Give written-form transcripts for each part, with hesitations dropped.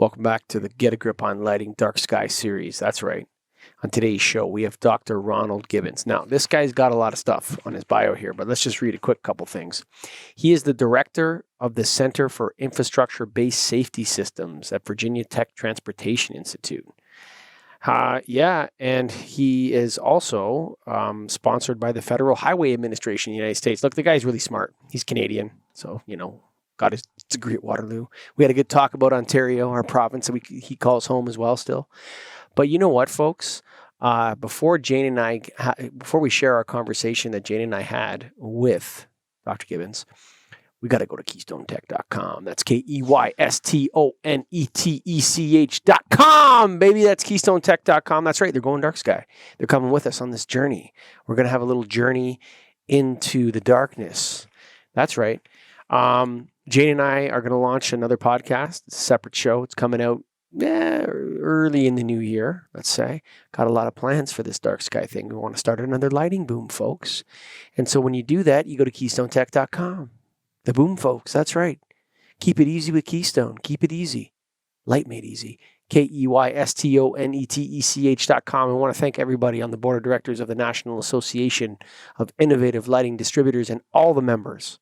Welcome back to the Get a Grip on Lighting Dark Sky series. That's right. On today's show, we have Dr. Ronald Gibbons. Now, this guy's got a lot of stuff on his bio here, but let's just read a quick couple things. He is the director of the Center for Infrastructure-Based Safety Systems at Virginia Tech Transportation Institute. And he is also sponsored by the Federal Highway Administration in the United States. Look, the guy's really smart. He's Canadian, so, got his degree at Waterloo. We had a good talk about Ontario, our province, that he calls home as well still. But you know what, folks? Before we share our conversation that Jane and I had with Dr. Gibbons, we got to go to KeystoneTech.com. That's KeystoneTech.com, baby. That's KeystoneTech.com. That's right. They're going dark sky. They're coming with us on this journey. We're going to have a little journey into the darkness. That's right. Jane and I are going to launch another podcast. It's a separate show. It's coming out early in the new year, let's say. Got a lot of plans for this dark sky thing. We want to start another lighting boom, folks. And so when you do that, you go to KeystoneTech.com. The boom, folks. That's right. Keep it easy with Keystone. Keep it easy. Light made easy. KeystoneTech.com. I want to thank everybody on the board of directors of the National Association of Innovative Lighting Distributors and all the members.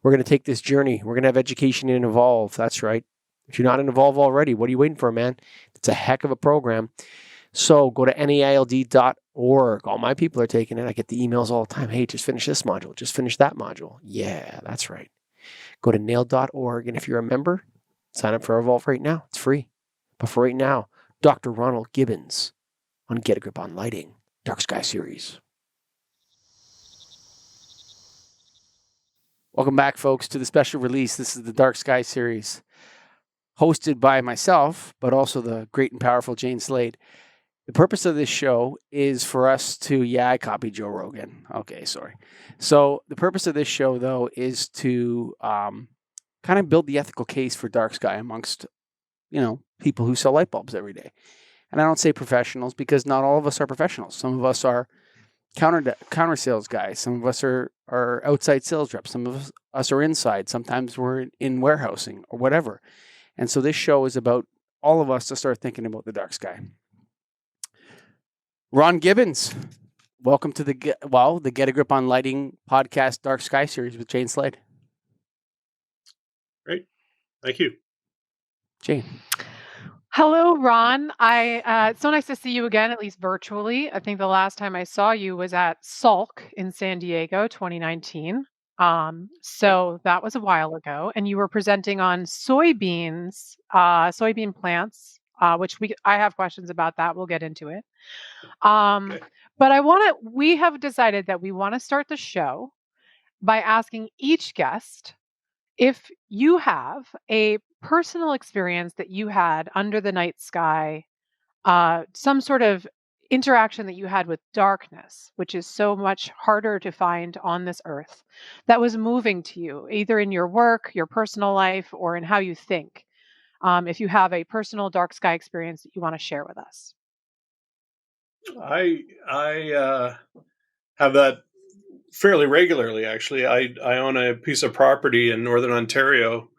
We're going to take this journey. We're going to have education in Evolve. That's right. If you're not in Evolve already, what are you waiting for, man? It's a heck of a program. So go to naild.org. All my people are taking it. I get the emails all the time. Hey, just finish this module. Just finish that module. Yeah, that's right. Go to nailed.org. And if you're a member, sign up for Evolve right now. It's free. But for right now, Dr. Ronald Gibbons on Get a Grip on Lighting, Dark Sky Series. Welcome back, folks, to the special release. This is the Dark Sky series, hosted by myself, but also the great and powerful Jane Slade. The purpose of this show is for us to, I copied Joe Rogan. Okay, sorry. So the purpose of this show, though, is to kind of build the ethical case for dark sky amongst, people who sell light bulbs every day. And I don't say professionals because not all of us are professionals. Some of us are counter sales guys. Some of us are outside sales reps. Some of us are inside. Sometimes we're in warehousing or whatever. And so this show is about all of us to start thinking about the dark sky. Ron Gibbons, welcome to the Get a Grip on Lighting podcast Dark Sky series with Jane Slade. Great. Thank you. Jane. Hello, Ron. It's so nice to see you again, at least virtually. I think the last time I saw you was at Salk in San Diego, 2019. So that was a while ago. And you were presenting on soybean plants, which I have questions about that. We'll get into it. Okay. But we have decided that we want to start the show by asking each guest if you have a personal experience that you had under the night sky, some sort of interaction that you had with darkness, which is so much harder to find on this earth, that was moving to you, either in your work, your personal life, or in how you think. If you have a personal dark sky experience that you want to share with us. I have that fairly regularly, actually. I own a piece of property in Northern Ontario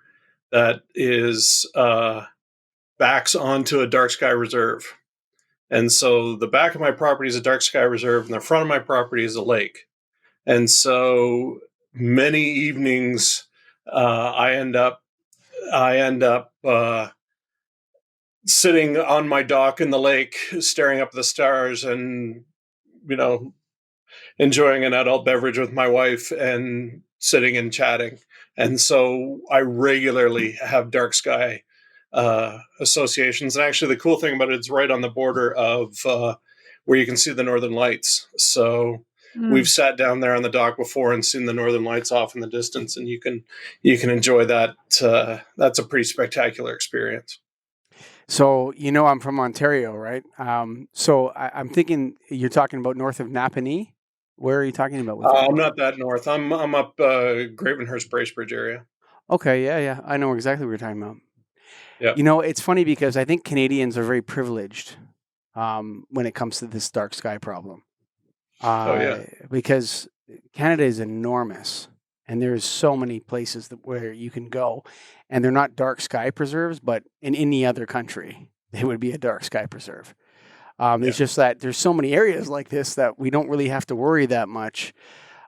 that is backs onto a dark sky reserve. And so the back of my property is a dark sky reserve, and the front of my property is a lake. And so many evenings, I end up sitting on my dock in the lake, staring up at the stars, and enjoying an adult beverage with my wife and sitting and chatting. And so I regularly have dark sky associations. And actually, the cool thing about it's right on the border of where you can see the northern lights. So we've sat down there on the dock before and seen the northern lights off in the distance, and you can enjoy that. That's a pretty spectacular experience. So, I'm from Ontario, right? So I'm thinking you're talking about north of Napanee. Where are you talking about? I'm not that north. I'm up Gravenhurst, Bracebridge area. Okay, yeah. I know exactly what you're talking about. Yeah. It's funny because I think Canadians are very privileged when it comes to this dark sky problem. Yeah. Because Canada is enormous. And there's so many places where you can go, and they're not dark sky preserves, but in any other country, they would be a dark sky preserve. It's just that there's so many areas like this that we don't really have to worry that much.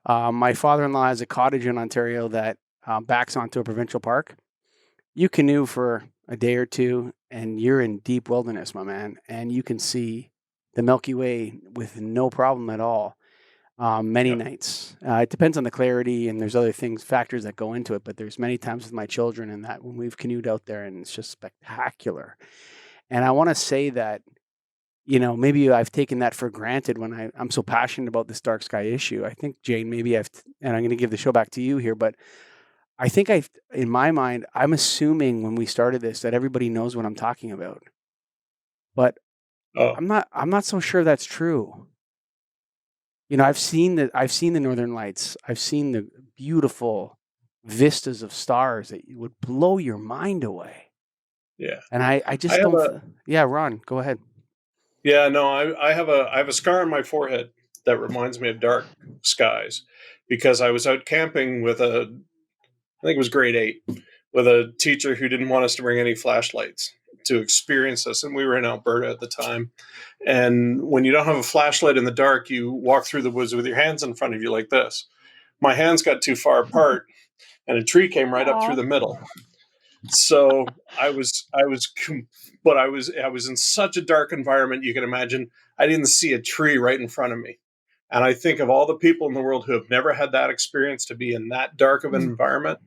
My father-in-law has a cottage in Ontario that backs onto a provincial park. You canoe for a day or two, and you're in deep wilderness, my man, and you can see the Milky Way with no problem at all. Many nights. It depends on the clarity, and there's other factors that go into it, but there's many times with my children and that when we've canoed out there, and it's just spectacular. And I want to say that, maybe I've taken that for granted when I'm so passionate about this dark sky issue. I think, Jane, maybe and I'm going to give the show back to you here, but I think in my mind, I'm assuming when we started this that everybody knows what I'm talking about, but I'm not so sure that's true. I've seen the Northern Lights. I've seen the beautiful vistas of stars that would blow your mind away. Yeah. And I just don't. Yeah, Ron, go ahead. Yeah, no, I have a scar on my forehead that reminds me of dark skies because I was out camping with I think it was grade 8, with a teacher who didn't want us to bring any flashlights to experience this. And we were in Alberta at the time. And when you don't have a flashlight in the dark, you walk through the woods with your hands in front of you like this. My hands got too far apart and a tree came right up through the middle. So I was in such a dark environment. You can imagine I didn't see a tree right in front of me. And I think of all the people in the world who have never had that experience to be in that dark of an environment.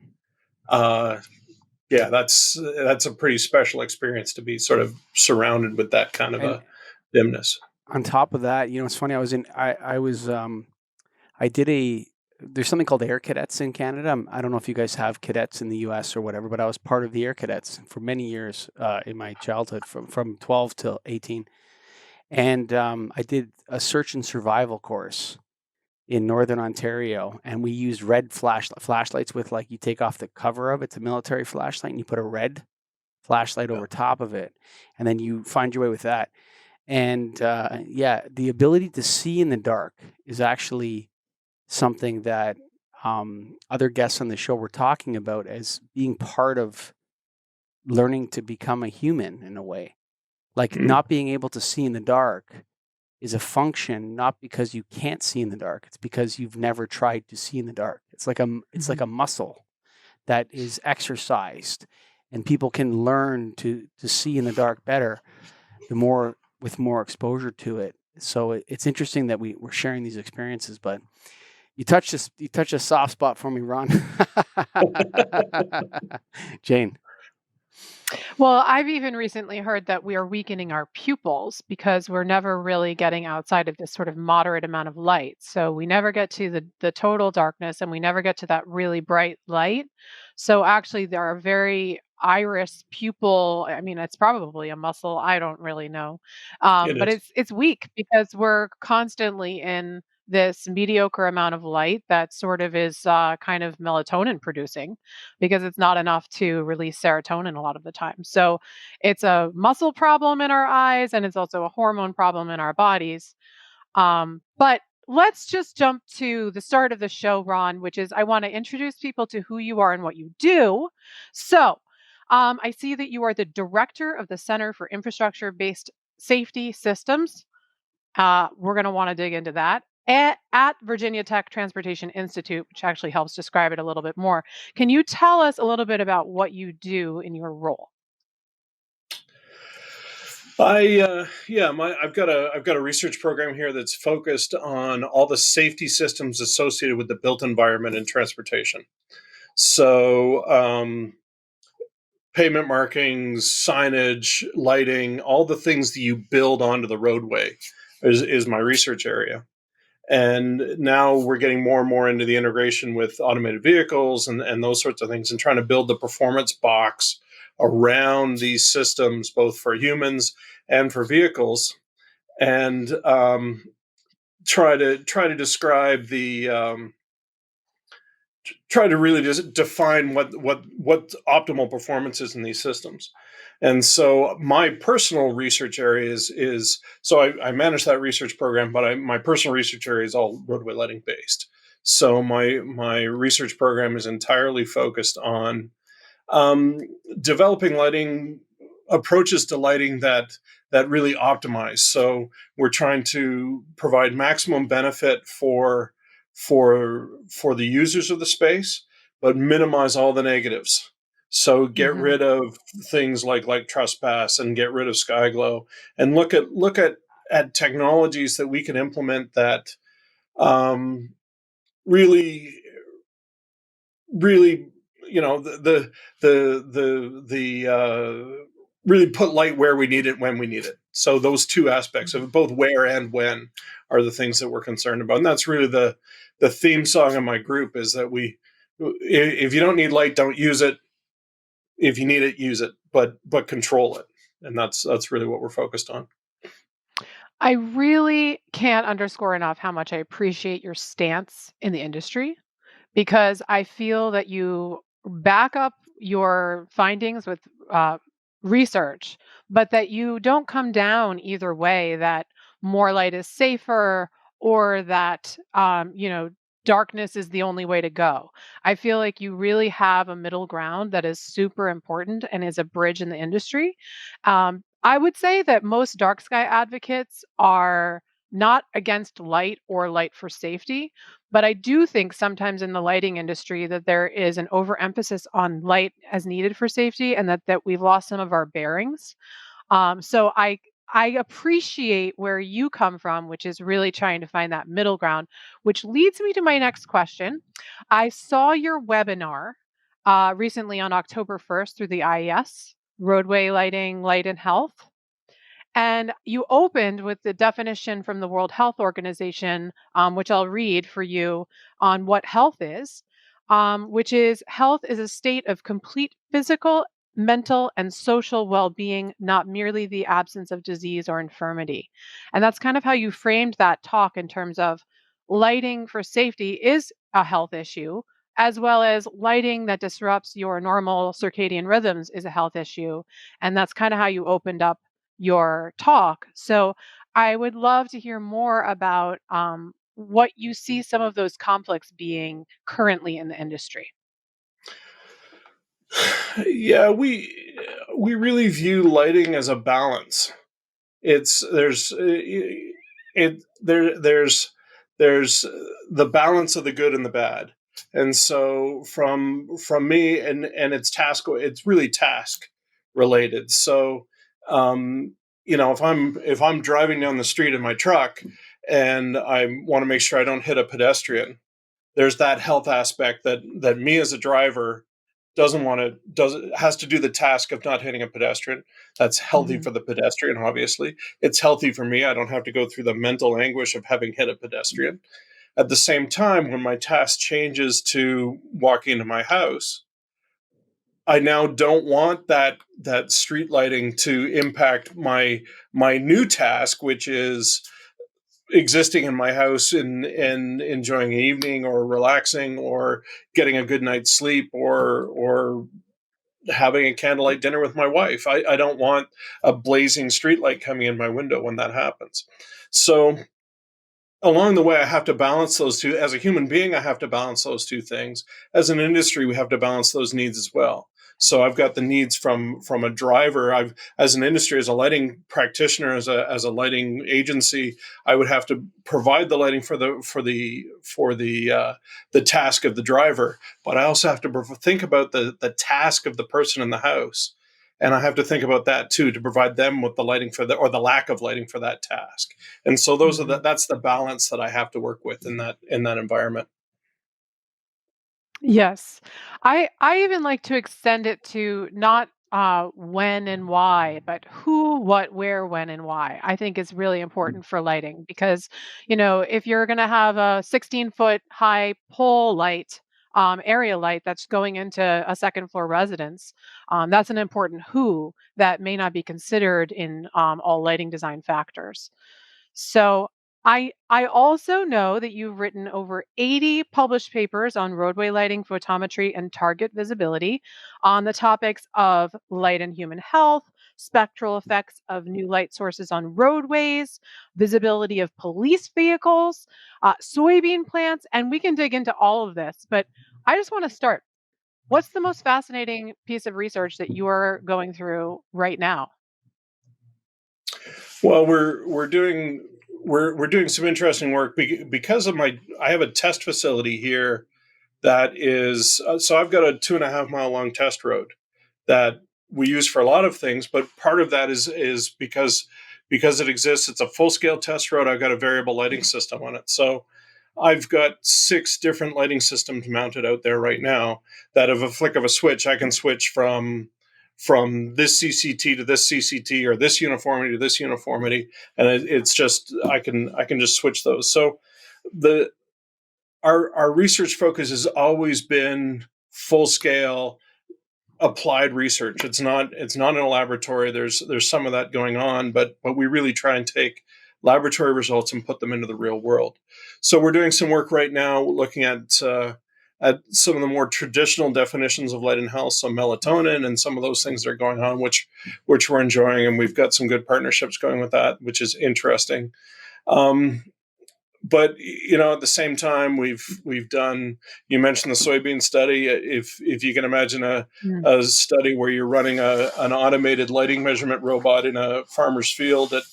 Yeah, that's a pretty special experience to be sort of surrounded with that kind of a dimness. On top of that, it's funny. There's something called Air Cadets in Canada. I don't know if you guys have cadets in the US or whatever, but I was part of the Air Cadets for many years in my childhood from 12 till 18. And I did a search and survival course in Northern Ontario, and we used red flashlights with, like, you take off the cover of it, it's a military flashlight, and you put a red flashlight over top of it, and then you find your way with that. And the ability to see in the dark is actually something that other guests on the show were talking about as being part of learning to become a human in a way. Like not being able to see in the dark is a function, not because you can't see in the dark. It's because you've never tried to see in the dark. It's like a muscle that is exercised, and people can learn to see in the dark better with more exposure to it. So it's interesting that we're sharing these experiences, but you touched a soft spot for me, Ron. Jane. Well, I've even recently heard that we are weakening our pupils because we're never really getting outside of this sort of moderate amount of light. So we never get to the total darkness, and we never get to that really bright light. So actually there are very iris pupil, I mean, it's probably a muscle, I don't really know. But it's weak because we're constantly in this mediocre amount of light that sort of is kind of melatonin producing, because it's not enough to release serotonin a lot of the time. So it's a muscle problem in our eyes, and it's also a hormone problem in our bodies. But let's just jump to the start of the show, Ron, which is I want to introduce people to who you are and what you do. So I see that you are the director of the Center for Infrastructure-Based Safety Systems. We're going to want to dig into that at Virginia Tech Transportation Institute, which actually helps describe it a little bit more. Can you tell us a little bit about what you do in your role? I've got a research program here that's focused on all the safety systems associated with the built environment in transportation. So pavement markings, signage, lighting, all the things that you build onto the roadway is my research area. And now we're getting more and more into the integration with automated vehicles and those sorts of things, and trying to build the performance box around these systems, both for humans and for vehicles, and try to describe try to really just define what optimal performance is in these systems. And so my personal research area is so I manage that research program, but my personal research area is all roadway lighting based. So my research program is entirely focused on developing lighting approaches to lighting that really optimize. So we're trying to provide maximum benefit for the users of the space, but minimize all the negatives. So get Hmm. rid of things like light trespass and get rid of sky glow, and look at technologies that we can implement that um, really really the really put light where we need it when we need it. So those two aspects of both where and when are the things that we're concerned about, and that's really the theme song of my group is that if you don't need light, don't use it. If you need it, use it, but control it, and that's really what we're focused on. I really can't underscore enough how much I appreciate your stance in the industry, because I feel that you back up your findings with uh, research, but that you don't come down either way that more light is safer, or that, darkness is the only way to go. I feel like you really have a middle ground that is super important and is a bridge in the industry. I would say that most dark sky advocates are not against light or light for safety, but I do think sometimes in the lighting industry that there is an overemphasis on light as needed for safety, and that we've lost some of our bearings. So I appreciate where you come from, which is really trying to find that middle ground, which leads me to my next question. I saw your webinar recently on October 1st through the IES, Roadway Lighting, Light and Health. And you opened with the definition from the World Health Organization, which I'll read for you, on what health is, which is: health is a state of complete physical, mental, and social well being, not merely the absence of disease or infirmity. And that's kind of how you framed that talk, in terms of lighting for safety is a health issue, as well as lighting that disrupts your normal circadian rhythms is a health issue. And that's kind of how you opened up your talk. So I would love to hear more about what you see some of those conflicts being currently in the industry. Yeah, we really view lighting as a balance. It's it there's the balance of the good and the bad, and so from me, and it's really task related. So if I'm driving down the street in my truck and I want to make sure I don't hit a pedestrian, there's that health aspect that me as a driver doesn't want to does has to do the task of not hitting a pedestrian. That's healthy Mhm. for the pedestrian, obviously. It's healthy for me. I don't have to go through the mental anguish of having hit a pedestrian. At the same time, when my task changes to walking into my house, I now don't want that street lighting to impact my new task, which is existing in my house and enjoying an evening or relaxing or getting a good night's sleep or having a candlelight dinner with my wife. I don't want a blazing streetlight coming in my window when that happens. So along the way, I have to balance those two. As a human being, I have to balance those two things. As an industry, we have to balance those needs as well. So I've got the needs from a driver. I've as an industry, as a lighting practitioner, as a lighting agency, I would have to provide the lighting for the task of the driver. But I also have to think about the task of the person in the house, and I have to think about that too to provide them with the lighting for the lack of lighting for that task. And so Mhm. that's the balance that I have to work with in that environment. Yes. I even like to extend it to not when and why, but who, what, where, when, and why. I think is really important for lighting, because, if you're going to have a 16-foot high pole light, area light that's going into a second floor residence, that's an important who that may not be considered in all lighting design factors. So I also know that you've written over 80 published papers on roadway lighting, photometry, and target visibility on the topics of light and human health, spectral effects of new light sources on roadways, visibility of police vehicles, soybean plants, and we can dig into all of this. But I just want to start. What's the most fascinating piece of research that you are going through right now? Well, we're doing some interesting work because of I have a test facility here that is so I've got a 2.5 mile long test road that we use for a lot of things, but part of that is because it exists. It's a full scale test road. I've got a variable lighting system on it, so I've got 6 different lighting systems mounted out there right now that, of a flick of a switch, I can switch from this CCT to this CCT, or this uniformity to this uniformity, and it's just I can just switch those. So the our research focus has always been full scale applied research. It's not in a laboratory. There's some of that going on, but we really try and take laboratory results and put them into the real world. So we're doing some work right now looking at some of the more traditional definitions of light and health, so melatonin and some of those things that are going on, which we're enjoying, and we've got some good partnerships going with that, which is interesting. Um, but at the same time, we've done. You mentioned the soybean study. If you can imagine Mm. a study where you're running an automated lighting measurement robot in a farmer's field at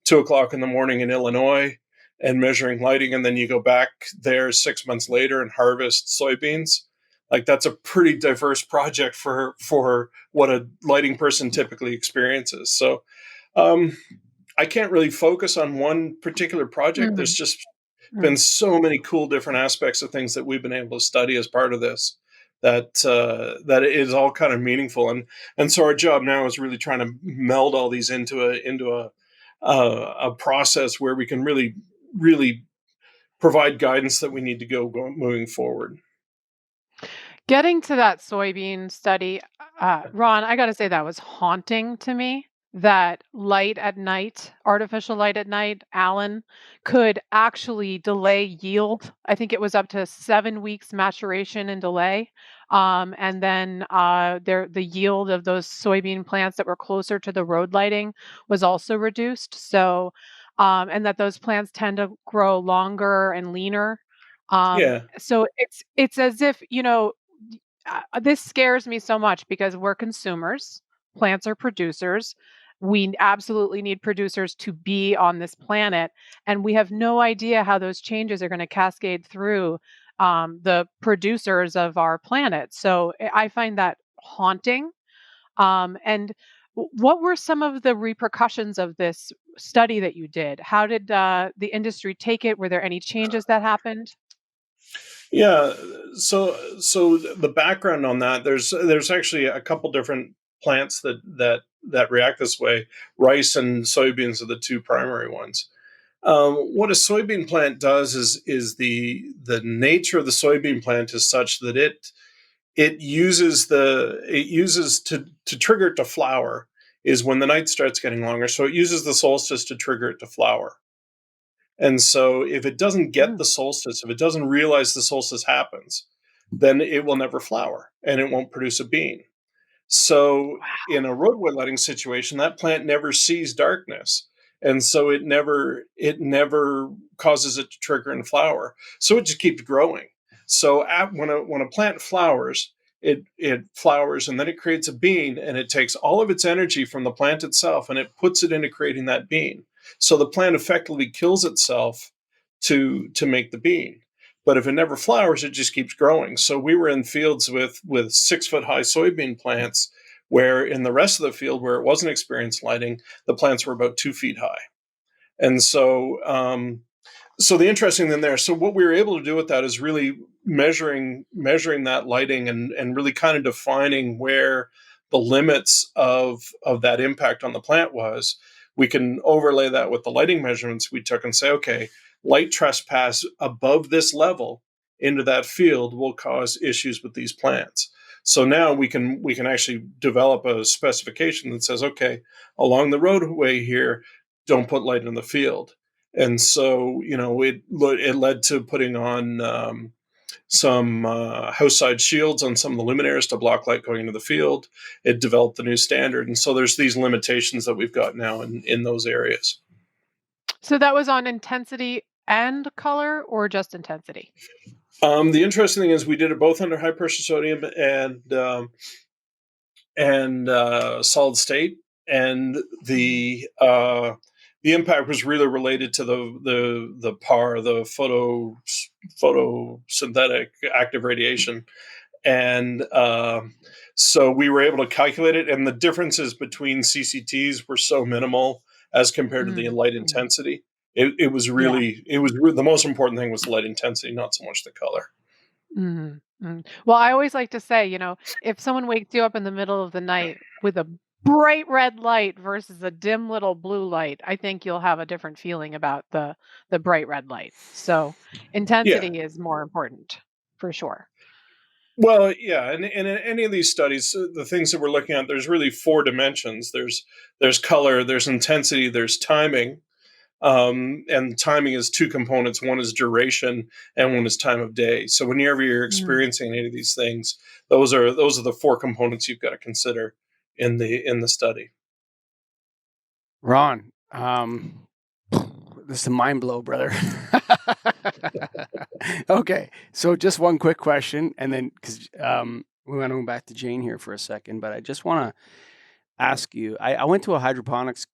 2 o'clock in the morning in Illinois and measuring lighting, and then you go back there 6 months later and harvest soybeans. Like, that's a pretty diverse project for what a lighting person typically experiences. So um, I can't really focus on one particular project. There's Mm. just Mm. been so many cool different aspects of things that we've been able to study as part of this, that it is all kind of meaningful, and so our job now is really trying to meld all these into a process where we can really provide guidance that we need to go moving forward. Getting to that soybean study, Ron, I got to say that was haunting to me. That light at night, artificial light at night, Alan, could actually delay yield. I think it was up to 7 weeks maturation and delay. And then the yield of those soybean plants that were closer to the road lighting was also reduced. So, and that those plants tend to grow longer and leaner. Yeah, So it's as if, this scares me so much because we're consumers, plants are producers. We absolutely need producers to be on this planet, and we have no idea how those changes are going to cascade through the producers of our planet. So I find that haunting. And what were some of the repercussions of this study that you did? How did the industry take it? Were there any changes that happened? yeah. So the background on that, there's actually a couple different plants that react this way. Rice and soybeans are the two primary ones. What a soybean plant does is the nature of the soybean plant is such that it uses to trigger it to flower is when the night starts getting longer. So it uses the solstice to trigger it to flower. And so if it doesn't get Mm. the solstice, if it doesn't realize the solstice happens, then it will never flower and it won't produce a bean. So in a roadway lighting situation, that plant never sees darkness. And so it never causes it to trigger and flower. So it just keeps growing. So when a plant flowers, it flowers and then it creates a bean, and it takes all of its energy from the plant itself and it puts it into creating that bean. So the plant effectively kills itself to make the bean. But if it never flowers, it just keeps growing. So we were in fields with 6 foot high soybean plants, where in the rest of the field where it wasn't experienced lighting, the plants were about 2 feet high. And so the interesting thing there. So what we were able to do with that is really measuring that lighting, and really kind of defining where the limits of that impact on the plant was. We can overlay that with the lighting measurements we took and say, okay, light trespass above this level into that field will cause issues with these plants. So now we can actually develop a specification that says, okay, along the roadway here, don't put light in the field. And so, it led to putting on some house side shields on some of the luminaires to block light going into the field. It developed the new standard. And so there's these limitations that we've got now in those areas. So that was on intensity and color, or just intensity? The interesting thing is we did it both under high pressure sodium and solid state, and the impact was really related to the PAR, the photosynthetic active radiation, and so we were able to calculate it, and the differences between CCTs were so minimal as compared to the light intensity. It was really the most important thing was the light intensity, not so much the color. Well, I always like to say, if someone wakes you up in the middle of the night with a bright red light versus a dim little blue light, I think you'll have a different feeling about the bright red light. So intensity is more important for sure. Well, yeah, and in any of these studies, the things that we're looking at, there's really 4 dimensions. There's color, there's intensity, there's timing. And timing is 2 components. One is duration, and one is time of day. So whenever you're experiencing any of these things, those are the 4 components you've got to consider in the study. Ron, this is a mind blow, brother. Okay, so just one quick question, and then because we want to go back to Jane here for a second, but I just want to ask you. I went to a hydroponics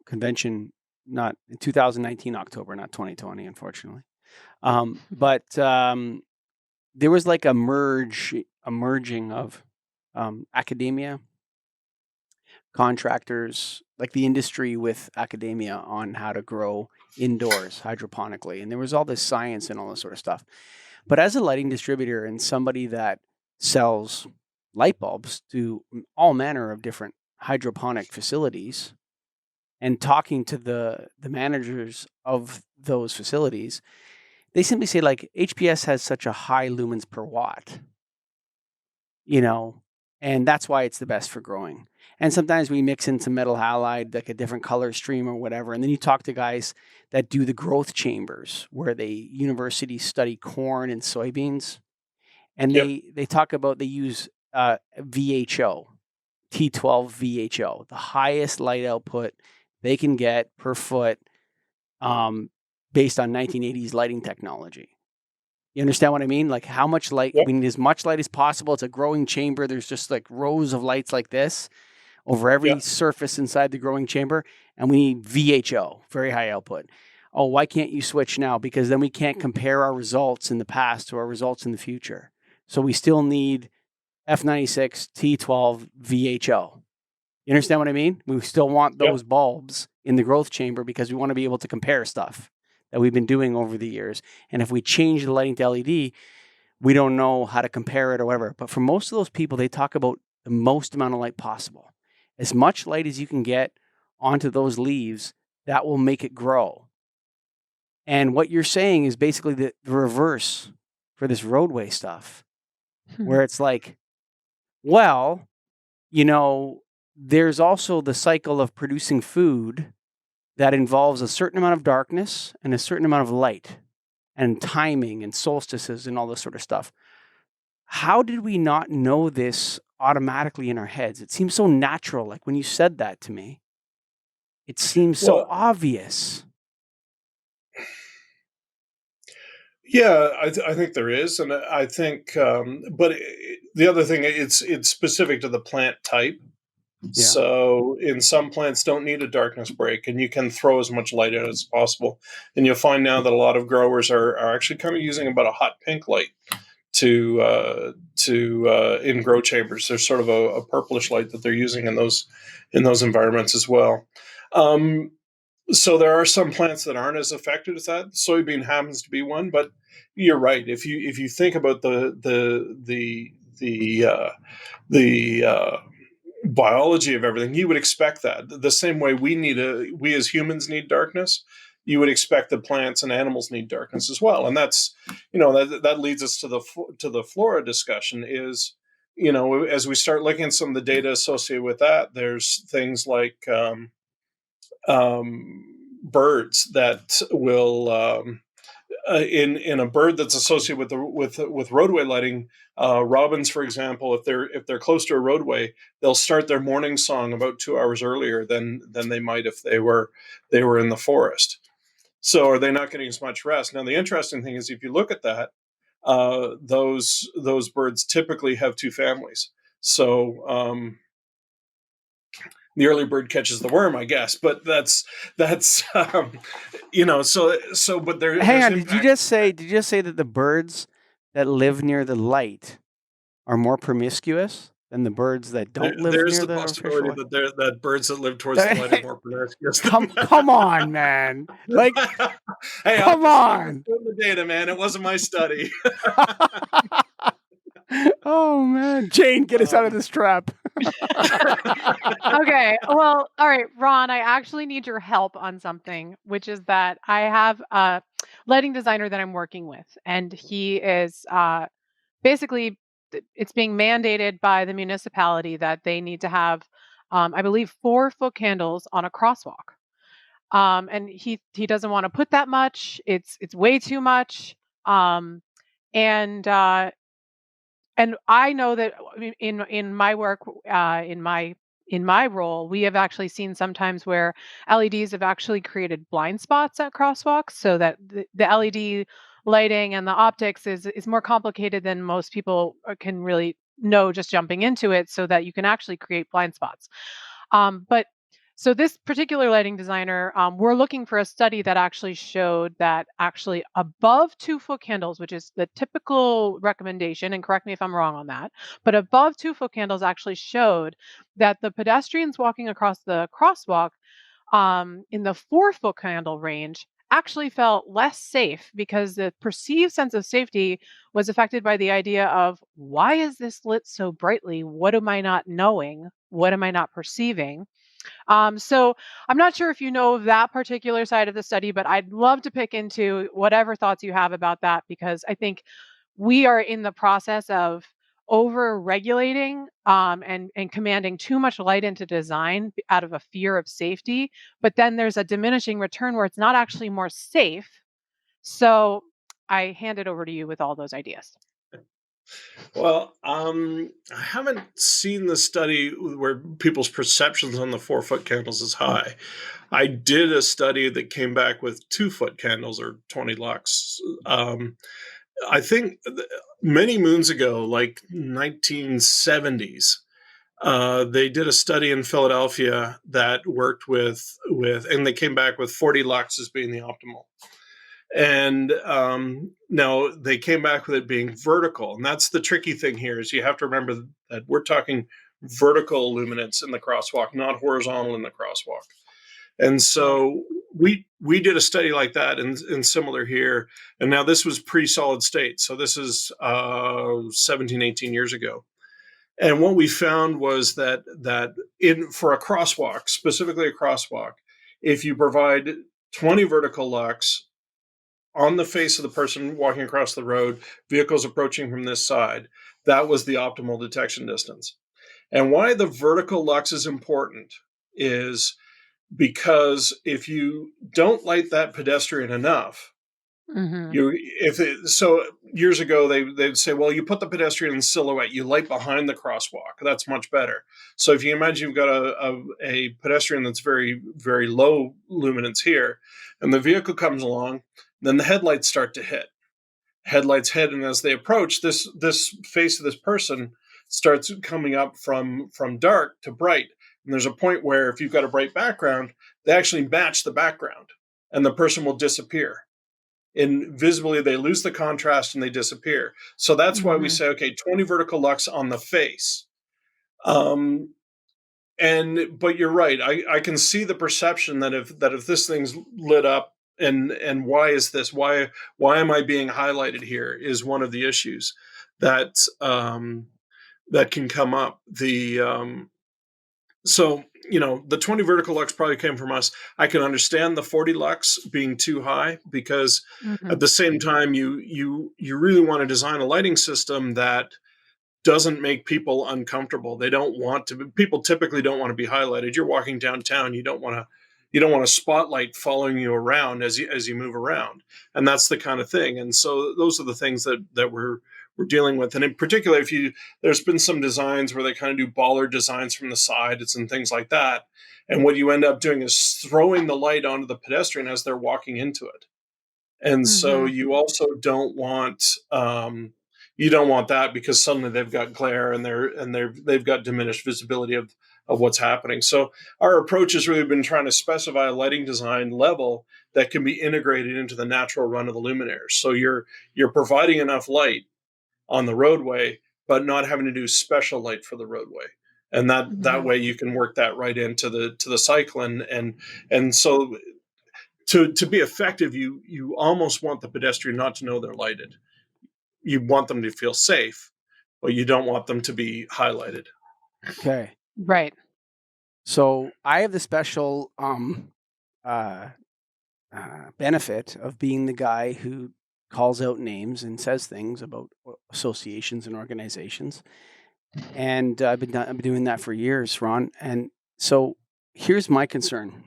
convention, not in 2019 October, not 2020, unfortunately. But there was like a merging of academia, contractors, like the industry with academia on how to grow indoors hydroponically. And there was all this science and all this sort of stuff. But as a lighting distributor and somebody that sells light bulbs to all manner of different hydroponic facilities, and talking to the managers of those facilities, they simply say, like, HPS has such a high lumens per watt, and that's why it's the best for growing. And sometimes we mix in some metal halide, like a different color stream or whatever. And then you talk to guys that do the growth chambers where universities study corn and soybeans. And they talk about, they use VHO, T12 VHO, the highest light output they can get per foot based on 1980s lighting technology. You understand what I mean? Like how much light, we need as much light as possible. It's a growing chamber. There's just like rows of lights like this over every surface inside the growing chamber. And we need VHO, very high output. Oh, why can't you switch now? Because then we can't compare our results in the past to our results in the future. So we still need F96, T12, VHO. You understand what I mean? We still want those bulbs in the growth chamber because we want to be able to compare stuff that we've been doing over the years. And if we change the lighting to LED, we don't know how to compare it or whatever. But for most of those people, they talk about the most amount of light possible. As much light as you can get onto those leaves, that will make it grow. And what you're saying is basically the reverse for this roadway stuff, where it's like, well, there's also the cycle of producing food that involves a certain amount of darkness and a certain amount of light and timing and solstices and all this sort of stuff. How did we not know this automatically in our heads? It seems so natural. Like when you said that to me, it seems so obvious. Yeah, I think there is. And I think, but the other thing, it's specific to the plant type. Yeah. So in some plants don't need a darkness break, and you can throw as much light in as possible. And you'll find now that a lot of growers are actually kind of using about a hot pink light to in grow chambers. There's sort of a purplish light that they're using in those environments as well. So there are some plants that aren't as affected as that. Soybean happens to be one, but you're right. If you think about the biology of everything, you would expect that the same way we as humans need darkness, you would expect that plants and animals need darkness as well. And that's, that leads us to the flora discussion is, as we start looking at some of the data associated with that, there's things like birds that will in a bird that's associated with roadway lighting. Robins, for example, if they're close to a roadway, they'll start their morning song about 2 hours earlier than they might if they were in the forest. So are they not getting as much rest? Now, the interesting thing is, if you look at that, those birds typically have two families. So the early bird catches the worm, I guess. But that's But there. Hang on, did you just say that the birds that live near the light are more promiscuous than the birds that don't live There's near the the possibility artificial light? that birds that live towards the light are more promiscuous. Come on, man! Like, hey, come on! The data, man. It wasn't my study. Oh man, Jane, get us out of this trap. Okay. Well, all right, Ron, I actually need your help on something, which is that I have a lighting designer that I'm working with, and he is basically it's being mandated by the municipality that they need to have, I believe, 4-foot candles on a crosswalk. And he doesn't want to put that much. It's way too much. Um, and and I know that in my work, in my role, we have actually seen sometimes where LEDs have actually created blind spots at crosswalks, so that the LED lighting and the optics is more complicated than most people can really know just jumping into it, so that you can actually create blind spots. But so this particular lighting designer, we're looking for a study that actually showed that actually above 2-foot candles, which is the typical recommendation, and correct me if I'm wrong on that, but above 2-foot candles actually showed that the pedestrians walking across the crosswalk in the 4-foot candle range actually felt less safe because the perceived sense of safety was affected by the idea of, why is this lit so brightly? What am I not knowing? What am I not perceiving? So I'm not sure if you know that particular side of the study, but I'd love to pick into whatever thoughts you have about that, because I think we are in the process of over regulating and commanding too much light into design out of a fear of safety. But then there's a diminishing return where it's not actually more safe. So I hand it over to you with all those ideas. Well, I haven't seen the study where people's perceptions on the 4-foot candles is high. I did a study that came back with 2-foot candles or 20 lux. I think many moons ago, like 1970s, they did a study in Philadelphia that worked with, and they came back with 40 lux as being the optimal. And now they came back with it being vertical. And that's the tricky thing here, is you have to remember that we're talking vertical illuminance in the crosswalk, not horizontal in the crosswalk. And so we did a study like that and similar here. And now this was pre-solid state. So this is 17, 18 years ago. And what we found was that for a crosswalk, specifically a crosswalk, if you provide 20 vertical lux on the face of the person walking across the road, vehicles approaching from this side, that was the optimal detection distance. And why the vertical lux is important is because if you don't light that pedestrian enough, so years ago they'd say, well, you put the pedestrian in silhouette, you light behind the crosswalk, that's much better. So if you imagine you've got a pedestrian that's very, very low luminance here, and the vehicle comes along, then the headlights start to hit. Headlights hit, and as they approach, this face of this person starts coming up from dark to bright. And there's a point where if you've got a bright background, they actually match the background, and the person will disappear. Invisibly, they lose the contrast and they disappear. So that's why we say, okay, 20 vertical lux on the face. But you're right. I can see the perception that if this thing's lit up, and why is this? Why am I being highlighted here? Is one of the issues that that can come up. So, the 20 vertical lux probably came from us. I can understand the 40 lux being too high, because at the same time, you really want to design a lighting system that doesn't make people uncomfortable. People typically don't want to be highlighted. You're walking downtown. You don't want a spotlight following you around as you move around. And that's the kind of thing. And so those are the things that we're dealing with. And in particular, there's been some designs where they kind of do baller designs from the sides and things like that. And what you end up doing is throwing the light onto the pedestrian as they're walking into it. And so you also don't want that, because suddenly they've got glare and they've got diminished visibility of what's happening. So our approach has really been trying to specify a lighting design level that can be integrated into the natural run of the luminaires. So you're providing enough light on the roadway, but not having to do special light for the roadway. And that way you can work that right into the cycle. And so to be effective, you almost want the pedestrian not to know they're lighted. You want them to feel safe, but you don't want them to be highlighted. Okay. Right. So I have the special benefit of being the guy who calls out names and says things about associations and organizations. And I've been doing that for years, Ron. And so here's my concern.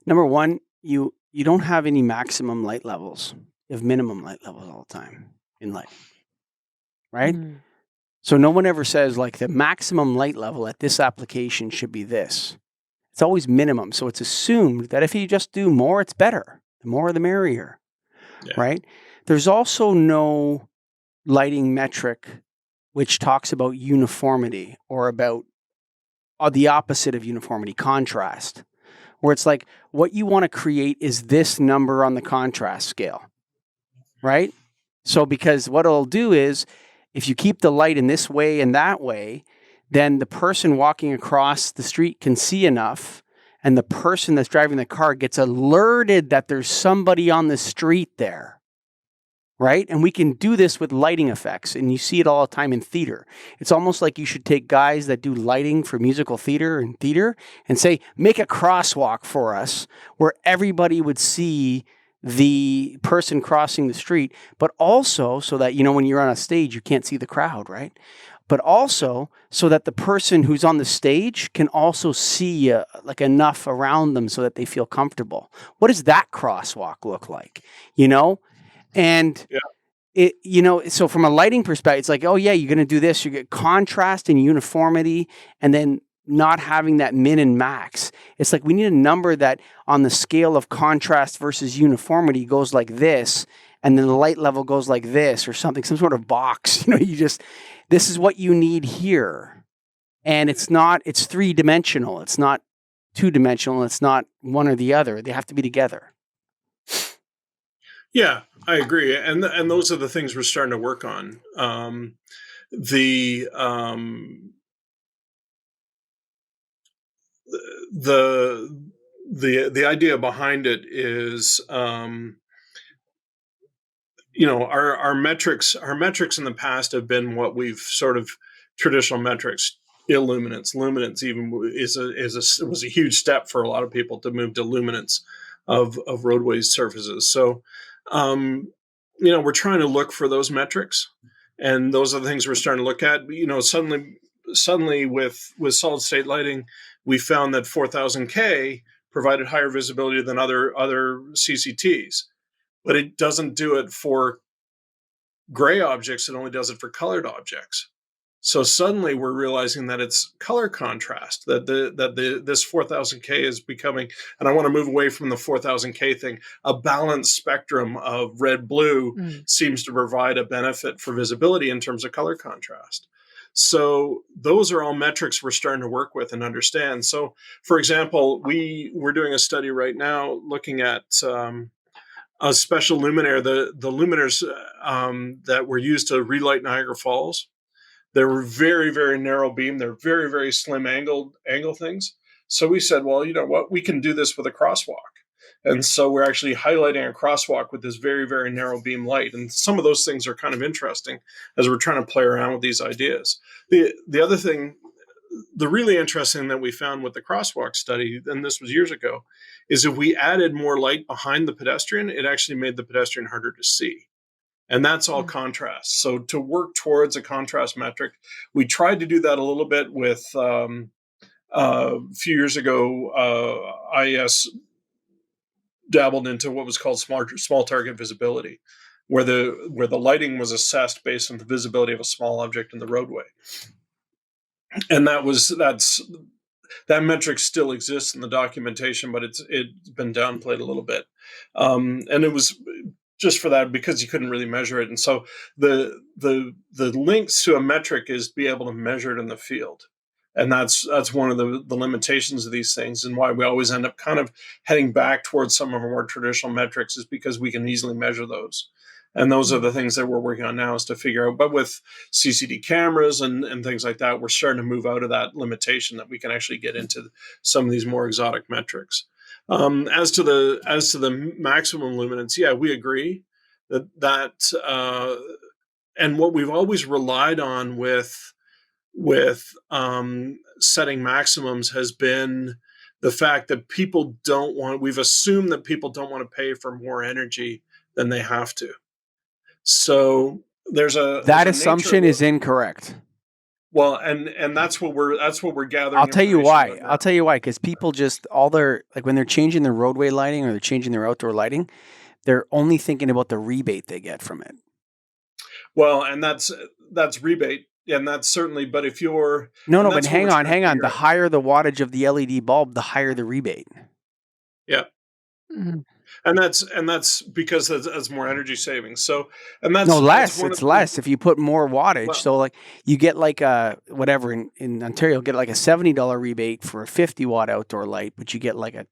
Number one, you don't have any maximum light levels. You have minimum light levels all the time in light, right? So no one ever says like the maximum light level at this application should be this. It's always minimum. So it's assumed that if you just do more, it's better. The more, the merrier, right? There's also no lighting metric which talks about uniformity or about the opposite of uniformity, contrast, where it's like what you want to create is this number on the contrast scale, right? So because what it'll do is if you keep the light in this way and that way, then the person walking across the street can see enough, and the person that's driving the car gets alerted that there's somebody on the street there, right? And we can do this with lighting effects, and you see it all the time in theater. It's almost like you should take guys that do lighting for musical theater and say, make a crosswalk for us where everybody would see the person crossing the street, but also so that, when you're on a stage, you can't see the crowd, right? But also so that the person who's on the stage can also see like enough around them so that they feel comfortable. What does that crosswalk look like? And so from a lighting perspective, it's like, oh yeah, you're going to do this. You get contrast and uniformity, and then not having that min and max. It's like we need a number that on the scale of contrast versus uniformity goes like this, and then the light level goes like this or something, some sort of box. This is what you need here. And it's 3-dimensional. It's not 2-dimensional. It's not one or the other. They have to be together. Yeah, I agree. And those are the things we're starting to work on. The idea behind it is, our metrics in the past have been what we've sort of traditional metrics, illuminance. Luminance even was a huge step for a lot of people to move to luminance of roadways surfaces. So, we're trying to look for those metrics, and those are the things we're starting to look at. Suddenly with solid state lighting, we found that 4000K provided higher visibility than other CCTs, but it doesn't do it for gray objects. It only does it for colored objects. So suddenly we're realizing that it's color contrast, that this 4000K is becoming, and I want to move away from the 4000K thing, a balanced spectrum of red blue seems to provide a benefit for visibility in terms of color contrast. So those are all metrics we're starting to work with and understand. So for example, we're doing a study right now looking at a special luminaire, the luminaires that were used to relight Niagara Falls. They were very, very narrow beam. They're very, very slim angle things. So we said, well, you know what? We can do this with a crosswalk. And so we're actually highlighting a crosswalk with this very, very narrow beam light. And some of those things are kind of interesting as we're trying to play around with these ideas. The other thing, the really interesting that we found with the crosswalk study, and this was years ago, is if we added more light behind the pedestrian, it actually made the pedestrian harder to see. And that's all contrast. So to work towards a contrast metric, we tried to do that a little bit with a few years ago, IES dabbled into what was called small target visibility, where the lighting was assessed based on the visibility of a small object in the roadway, and that metric still exists in the documentation, but it's been downplayed a little bit, and it was just for that because you couldn't really measure it, and so the links to a metric is be able to measure it in the field. And that's one of the limitations of these things, and why we always end up kind of heading back towards some of our more traditional metrics is because we can easily measure those. And those are the things that we're working on now, is to figure out. But with CCD cameras and things like that, we're starting to move out of that limitation, that we can actually get into some of these more exotic metrics. As to the maximum luminance, yeah, we agree that and what we've always relied on with setting maximums has been the fact that we've assumed that people don't want to pay for more energy than they have to. So that assumption is incorrect. Well, and that's what we're gathering. I'll tell you why. Because people just when they're changing their roadway lighting or they're changing their outdoor lighting, they're only thinking about the rebate they get from it. Well, and that's rebate. And that's certainly, but if you're... but hang on. The higher the wattage of the LED bulb, the higher the rebate. Yeah. Mm-hmm. And that's because that's more energy savings. So, and that's... less. It's less if you put more wattage. Well, so like you get like whatever in Ontario, you'll get like a $70 rebate for a 50 watt outdoor light, but you get like a